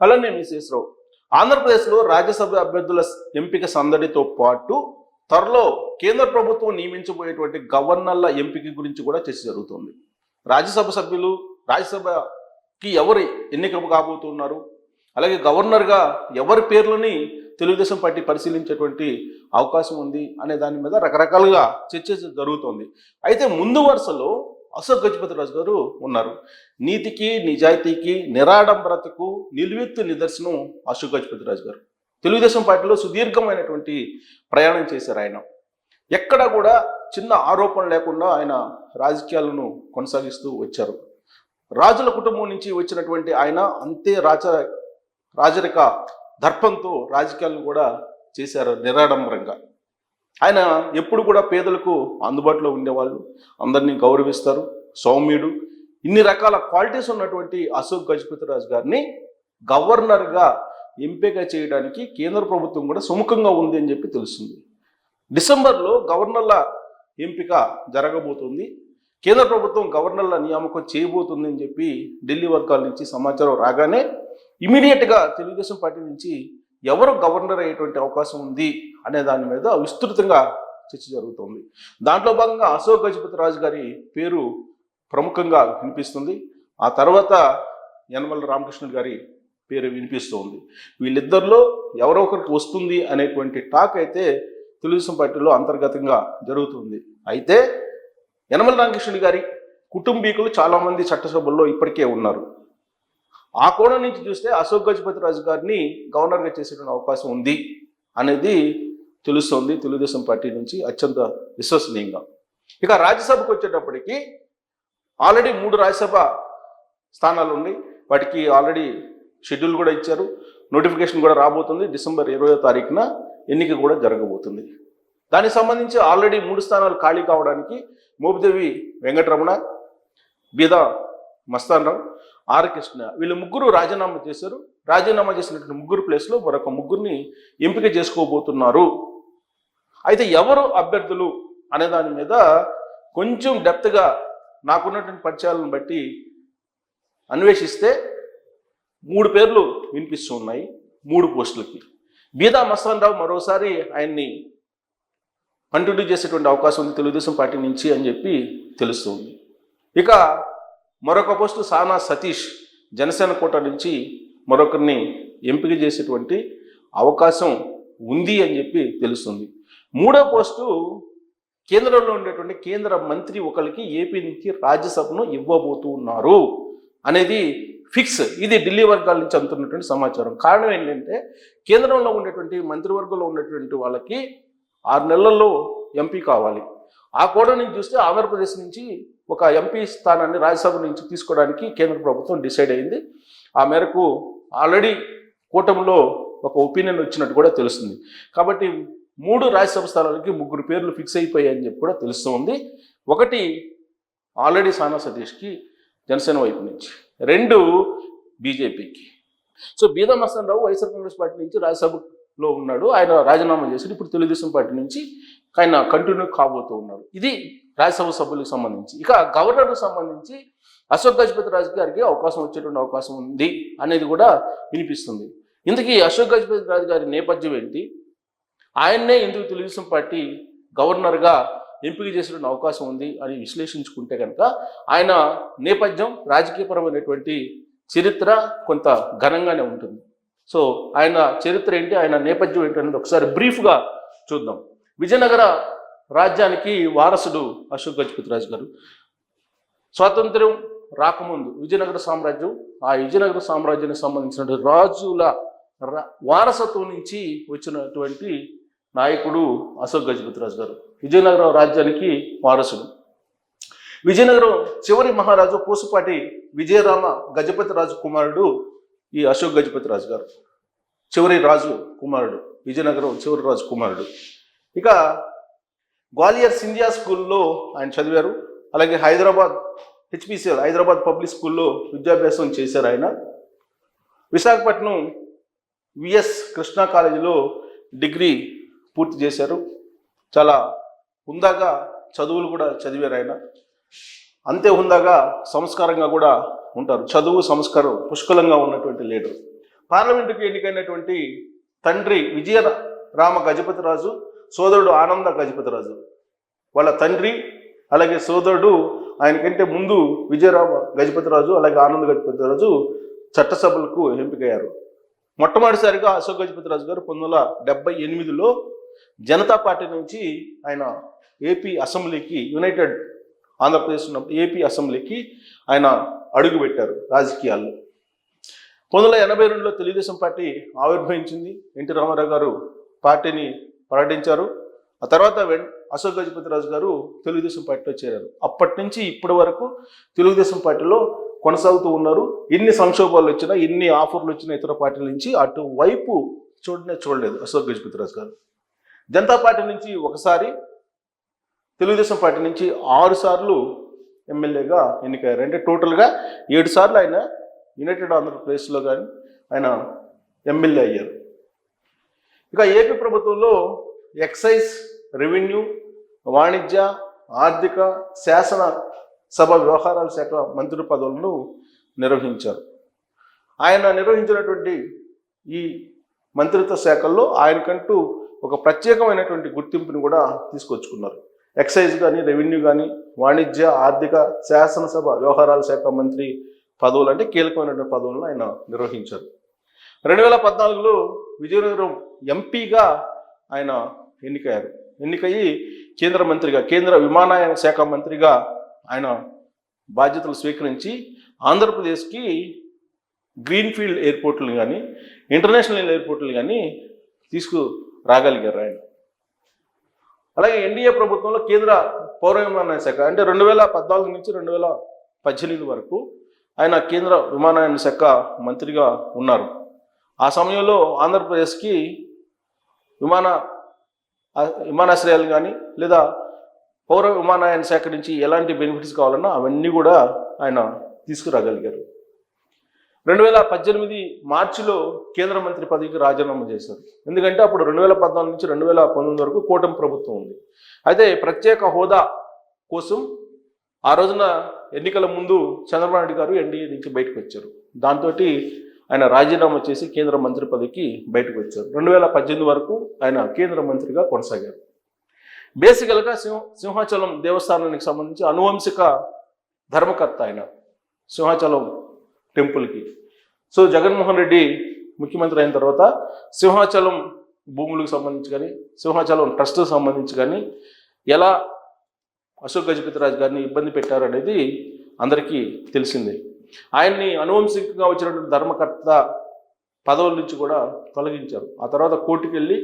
అలానే విశ్వేశ్వరరావు ఆంధ్రప్రదేశ్లో రాజ్యసభ అభ్యర్థుల ఎంపిక సందడితో పాటు త్వరలో కేంద్ర ప్రభుత్వం నియమించబోయేటువంటి గవర్నర్ల ఎంపిక గురించి కూడా చర్చ జరుగుతుంది. రాజ్యసభ సభ్యులు రాజ్యసభకి ఎవరు ఎన్నిక కాబోతున్నారు, అలాగే గవర్నర్గా ఎవరి పేర్లని తెలుగుదేశం పార్టీ పరిశీలించేటువంటి అవకాశం ఉంది అనే దాని మీద రకరకాలుగా చర్చ జరుగుతోంది. అయితే ముందు వరుసలో అశోక్ గజపతిరాజు గారు ఉన్నారు. నీతికి నిజాయితీకి నిరాడంబరతకు నిలువెత్తు నిదర్శనం అశోక్ గజపతిరాజు గారు. తెలుగుదేశం పార్టీలో సుదీర్ఘమైనటువంటి ప్రయాణం చేశారు. ఆయన ఎక్కడ కూడా చిన్న ఆరోపణ లేకుండా ఆయన రాజకీయాలను కొనసాగిస్తూ వచ్చారు. రాజుల కుటుంబం నుంచి వచ్చినటువంటి ఆయన అంతే రాజరిక దర్పంతో రాజకీయాలను కూడా చేశారు నిరాడంబరంగా. ఆయన ఎప్పుడు కూడా పేదలకు అందుబాటులో ఉండేవాళ్ళు, అందరినీ గౌరవిస్తారు, సౌమ్యుడు. ఇన్ని రకాల క్వాలిటీస్ ఉన్నటువంటి అశోక్ గజపతిరాజు గారిని గవర్నర్గా ఎంపిక చేయడానికి కేంద్ర ప్రభుత్వం కూడా సుముఖంగా ఉంది అని చెప్పి తెలుస్తుంది. డిసెంబర్లో గవర్నర్ల ఎంపిక జరగబోతుంది, కేంద్ర ప్రభుత్వం గవర్నర్ల నియామకం చేయబోతుంది అని చెప్పి ఢిల్లీ వర్గాల నుంచి సమాచారం రాగానే ఇమీడియట్గా తెలుగుదేశం పార్టీ నుంచి ఎవరు గవర్నర్ అయ్యేటువంటి అవకాశం ఉంది అనే దాని మీద విస్తృతంగా చర్చ జరుగుతుంది. దాంట్లో భాగంగా అశోక్ గజపతిరాజు గారి పేరు ప్రముఖంగా వినిపిస్తుంది. ఆ తర్వాత యనమల రామకృష్ణుడు గారి పేరు వినిపిస్తుంది. వీళ్ళిద్దరిలో ఎవరో ఒకరికి వస్తుంది అనేటువంటి టాక్ అయితే తెలుగుదేశం పార్టీలో అంతర్గతంగా జరుగుతుంది. అయితే యనమల రామకృష్ణుడు గారి కుటుంబీకులు చాలామంది చట్టసభల్లో ఇప్పటికే ఉన్నారు. ఆ కోణం నుంచి చూస్తే అశోక్ గజపతిరాజు గారిని గవర్నర్గా చేసేటువంటి అవకాశం ఉంది అనేది తెలుస్తోంది తెలుగుదేశం పార్టీ నుంచి అత్యంత విశ్వసనీయంగా. ఇక రాజ్యసభకు వచ్చేటప్పటికి ఆల్రెడీ 3 రాజ్యసభ స్థానాలు ఉన్నాయి. వాటికి ఆల్రెడీ షెడ్యూల్ కూడా ఇచ్చారు, నోటిఫికేషన్ కూడా రాబోతుంది. డిసెంబర్ 20వ తారీఖున ఎన్నిక కూడా జరగబోతుంది. దానికి సంబంధించి ఆల్రెడీ 3 స్థానాలు ఖాళీ కావడానికి మోపిదేవి వెంకటరమణ, బీదా మస్తాన్ రావు, ఆర్ కృష్ణ వీళ్ళు ముగ్గురు రాజీనామా చేశారు. రాజీనామా చేసినటువంటి ముగ్గురు ప్లేస్లో మరొక ముగ్గురిని ఎంపిక చేసుకోబోతున్నారు. అయితే ఎవరు అభ్యర్థులు అనే దాని మీద కొంచెం డెప్త్గా నాకున్నటువంటి పరిచయాలను బట్టి అన్వేషిస్తే 3 పేర్లు వినిపిస్తూ ఉన్నాయి 3 పోస్టులకి. బీదా మస్తాన్ రావు మరోసారి ఆయన్ని కంటిన్యూ చేసేటువంటి అవకాశం ఉంది తెలుగుదేశం పార్టీ నుంచి అని చెప్పి తెలుస్తుంది. ఇక మరొక పోస్టు సానా సతీష్ జనసేన కోట నుంచి మరొకరిని ఎంపిక చేసేటువంటి అవకాశం ఉంది అని చెప్పి తెలుస్తుంది. 3వ పోస్టు కేంద్రంలో ఉండేటువంటి కేంద్ర మంత్రి ఒకరికి ఏపీ నుంచి రాజ్యసభను ఇవ్వబోతున్నారు అనేది ఫిక్స్. ఇది ఢిల్లీ వర్గాల నుంచి అందుతున్నటువంటి సమాచారం. కారణం ఏంటంటే కేంద్రంలో ఉండేటువంటి మంత్రివర్గంలో ఉన్నటువంటి వాళ్ళకి 6 నెలల్లో ఎంపీ కావాలి. ఆ కోణం నుంచి చూస్తే ఆంధ్రప్రదేశ్ నుంచి ఒక ఎంపీ స్థానాన్ని రాజ్యసభ నుంచి తీసుకోవడానికి కేంద్ర ప్రభుత్వం డిసైడ్ అయింది. ఆ మేరకు ఆల్రెడీ కూటమిలో ఒక ఒపీనియన్ వచ్చినట్టు కూడా తెలుస్తుంది. కాబట్టి 3 రాజ్యసభ స్థానాలకి 3 పేర్లు ఫిక్స్ అయిపోయాయని చెప్పి కూడా తెలుస్తుంది. ఒకటి ఆల్రెడీ సానా సతీష్కి జనసేన వైపు నుంచి, 2 బీజేపీకి. సో బీదా మస్తాన్ రావు వైఎస్ఆర్ కాంగ్రెస్ పార్టీ నుంచి రాజ్యసభలో ఉన్నాడు. ఆయన రాజీనామా చేసి ఇప్పుడు తెలుగుదేశం పార్టీ నుంచి ఆయన కంటిన్యూ కాబోతూ ఉన్నారు. ఇది రాజ్యసభ సభ్యులకు సంబంధించి. ఇక గవర్నర్కు సంబంధించి అశోక్ గజపతిరాజు గారికి అవకాశం వచ్చేటువంటి అవకాశం ఉంది అనేది కూడా వినిపిస్తుంది. ఇందుకీ అశోక్ గజపతిరాజు గారి నేపథ్యం ఏంటి, ఆయన్నే ఎందుకు తెలుగుదేశం పార్టీ గవర్నర్గా ఎంపిక చేసేటువంటి అవకాశం ఉంది అని విశ్లేషించుకుంటే కనుక ఆయన నేపథ్యం రాజకీయపరమైనటువంటి చరిత్ర కొంత ఘనంగానే ఉంటుంది. సో ఆయన చరిత్ర ఏంటి, ఆయన నేపథ్యం ఏంటి అనేది ఒకసారి బ్రీఫ్గా చూద్దాం. విజయనగర రాజ్యానికి వారసుడు అశోక్ గజపతిరాజు గారు. స్వాతంత్ర్యం రాకముందు విజయనగర సామ్రాజ్యం, ఆ విజయనగర సామ్రాజ్యానికి సంబంధించిన రాజుల వారసత్వం నుంచి వచ్చినటువంటి నాయకుడు అశోక్ గజపతిరాజు గారు. విజయనగరం రాజ్యానికి వారసుడు. విజయనగరం చివరి మహారాజు పూసపాటి విజయరామ గజపతిరాజు కుమారుడు ఈ అశోక్ గజపతిరాజు గారు. చివరి రాజు కుమారుడు, విజయనగరం చివరి రాజు కుమారుడు. ఇక గ్వాలియర్ సింధియా స్కూల్లో ఆయన చదివారు. అలాగే హైదరాబాద్ హెచ్పిసిఎల్ హైదరాబాద్ పబ్లిక్ స్కూల్లో విద్యాభ్యాసం చేశారు ఆయన. విశాఖపట్నం విఎస్ కృష్ణా కాలేజీలో డిగ్రీ పూర్తి చేశారు. చాలా హుందాగా చదువులు కూడా చదివారు ఆయన. అంతే హుందాగా సంస్కారంగా కూడా ఉంటారు. చదువు సంస్కారం పుష్కలంగా ఉన్నటువంటి లీడర్. పార్లమెంటుకు ఎన్నికైనటువంటి తండ్రి విజయరామ గజపతిరాజు, సోదరుడు ఆనంద గజపతిరాజు, వాళ్ళ తండ్రి అలాగే సోదరుడు ఆయనకంటే ముందు విజయరామ గజపతిరాజు అలాగే ఆనంద గజపతిరాజు చట్టసభలకు ఎంపికయ్యారు. మొట్టమొదటిసారిగా అశోక్ గజపతిరాజు గారు 1978లో జనతా పార్టీ నుంచి ఆయన ఏపీ అసెంబ్లీకి, యునైటెడ్ ఆంధ్రప్రదేశ్ ఉన్న ఏపీ అసెంబ్లీకి ఆయన అడుగుపెట్టారు రాజకీయాల్లో. 1982లో తెలుగుదేశం పార్టీ ఆవిర్భవించింది. ఎన్టీ రామారావు గారు పార్టీని ప్రకటించారు. ఆ తర్వాత అశోక్ గజపతిరాజు గారు తెలుగుదేశం పార్టీలో చేరారు. అప్పటి నుంచి ఇప్పటి వరకు తెలుగుదేశం పార్టీలో కొనసాగుతూ ఉన్నారు. ఎన్ని సంక్షోభాలు వచ్చినా, ఎన్ని ఆఫర్లు వచ్చినా ఇతర పార్టీల నుంచి అటువైపు చూడలేదు అశోక్ గజపతిరాజు గారు. జనతా పార్టీ నుంచి ఒకసారి, తెలుగుదేశం పార్టీ నుంచి 6 సార్లు ఎమ్మెల్యేగా ఎన్నికయ్యారు. అంటే టోటల్గా 7 సార్లు ఆయన యునైటెడ్ ఆంధ్రప్రదేశ్లో కానీ ఆయన ఎమ్మెల్యే అయ్యారు. ఇక ఏపీ ప్రభుత్వంలో ఎక్సైజ్, రెవెన్యూ, వాణిజ్య, ఆర్థిక, శాసన సభ వ్యవహారాల శాఖ మంత్రి పదవులను నిర్వహించారు. ఆయన నిర్వహించినటువంటి ఈ మంత్రిత్వ శాఖల్లో ఆయనకంటూ ఒక ప్రత్యేకమైనటువంటి గుర్తింపుని కూడా తీసుకొచ్చుకున్నారు. ఎక్సైజ్ కానీ, రెవెన్యూ కానీ, వాణిజ్య, ఆర్థిక, శాసనసభ వ్యవహారాల శాఖ మంత్రి పదవులు అంటే కీలకమైనటువంటి పదవులను ఆయన నిర్వహించారు. 2014లో విజయనగరం ఎంపీగా ఆయన ఎన్నికయ్యారు. ఎన్నికయ్యి కేంద్ర మంత్రిగా, కేంద్ర విమానయాన శాఖ మంత్రిగా ఆయన బాధ్యతలు స్వీకరించి ఆంధ్రప్రదేశ్కి గ్రీన్ఫీల్డ్ ఎయిర్పోర్ట్లు కానీ, ఇంటర్నేషనల్ ఎయిర్పోర్ట్లు కానీ తీసుకురాగలిగారు ఆయన. అలాగే ఎన్డీఏ ప్రభుత్వంలో కేంద్ర పౌర విమానయాన శాఖ అంటే 2014 నుంచి 2018 వరకు ఆయన కేంద్ర విమానయాన శాఖ మంత్రిగా ఉన్నారు. ఆ సమయంలో ఆంధ్రప్రదేశ్కి విమానాశ్రయాలు కానీ లేదా పౌర విమానయాన శాఖ నుంచి ఎలాంటి బెనిఫిట్స్ కావాలన్నా అవన్నీ కూడా ఆయన తీసుకురాగలిగారు. 2018 మార్చిలో కేంద్ర మంత్రి పదవికి రాజీనామా చేశారు. ఎందుకంటే అప్పుడు 2014 నుంచి 2019 వరకు కూటమి ప్రభుత్వం ఉంది. అయితే ప్రత్యేక హోదా కోసం ఆ రోజున ఎన్నికల ముందు చంద్రబాబు నాయుడు గారు ఎన్డీఏ నుంచి బయటకు వచ్చారు. దాంతో ఆయన రాజీనామా చేసి కేంద్ర మంత్రి పదవికి బయటకు వచ్చారు. 2018 వరకు ఆయన కేంద్ర మంత్రిగా కొనసాగారు. బేసికల్గా సింహాచలం దేవస్థానానికి సంబంధించి అనువంశిక ధర్మకర్త ఆయన, సింహాచలం టెంపుల్కి. సో జగన్మోహన్ రెడ్డి ముఖ్యమంత్రి అయిన తర్వాత సింహాచలం భూములకు సంబంధించి కానీ, సింహాచలం ట్రస్ట్కి సంబంధించి కానీ ఎలా అశోక్ గజపతిరాజు గారిని ఇబ్బంది పెట్టారు అనేది అందరికీ తెలిసిందే. ఆయన్ని అనువంశికంగా వచ్చినటువంటి ధర్మకర్త పదవుల నుంచి కూడా తొలగించారు. ఆ తర్వాత కోర్టుకు వెళ్ళి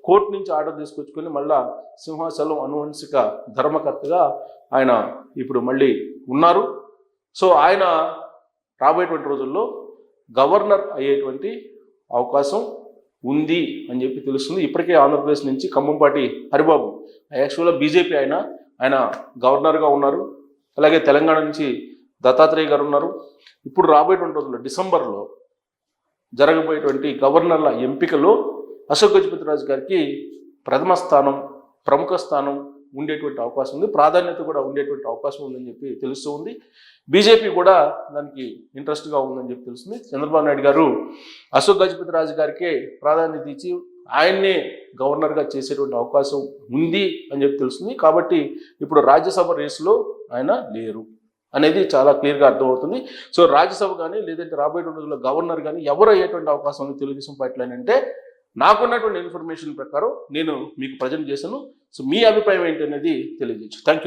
కోర్టు నుంచి ఆర్డర్ తీసుకొచ్చుకొని మళ్ళా సింహాచలం అనువంశిక ధర్మకర్తగా ఆయన ఇప్పుడు మళ్ళీ ఉన్నారు. సో ఆయన రాబోయేటువంటి రోజుల్లో గవర్నర్ అయ్యేటువంటి అవకాశం ఉంది అని చెప్పి తెలుస్తుంది. ఇప్పటికే ఆంధ్రప్రదేశ్ నుంచి ఖమ్మంపాటి హరిబాబు యాక్చువల్గా బీజేపీ ఆయన గవర్నర్గా ఉన్నారు. అలాగే తెలంగాణ నుంచి దత్తాత్రేయ గారు ఉన్నారు. ఇప్పుడు రాబోయేటువంటి రోజుల్లో డిసెంబర్లో జరగబోయేటువంటి గవర్నర్ల ఎంపికలో అశోక్ గజపతిరాజు గారికి ప్రథమ స్థానం, ప్రముఖ స్థానం ఉండేటువంటి అవకాశం ఉంది, ప్రాధాన్యత కూడా ఉండేటువంటి అవకాశం ఉందని చెప్పి తెలుస్తూ ఉంది. బీజేపీ కూడా దానికి ఇంట్రెస్ట్గా ఉందని చెప్పి తెలుస్తుంది. చంద్రబాబు నాయుడు గారు అశోక్ గజపతిరాజు గారికే ప్రాధాన్యత ఇచ్చి ఆయన్నే గవర్నర్గా చేసేటువంటి అవకాశం ఉంది అని చెప్పి తెలుస్తుంది. కాబట్టి ఇప్పుడు రాజ్యసభ రేసులో ఆయన లేరు అనేది చాలా క్లియర్గా అర్థమవుతుంది. సో రాజ్యసభ కానీ లేదంటే రాబోయే రోజుల్లో గవర్నర్ కానీ ఎవరు అయ్యేటువంటి అవకాశం ఉంది తెలుగుదేశం పార్టీలో అంటే నాకున్నటువంటి ఇన్ఫర్మేషన్ ప్రకారం నేను మీకు ప్రజెంట్ చేశాను. సో మీ అభిప్రాయం ఏంటి అనేది తెలియజేయచ్చు. Thank you.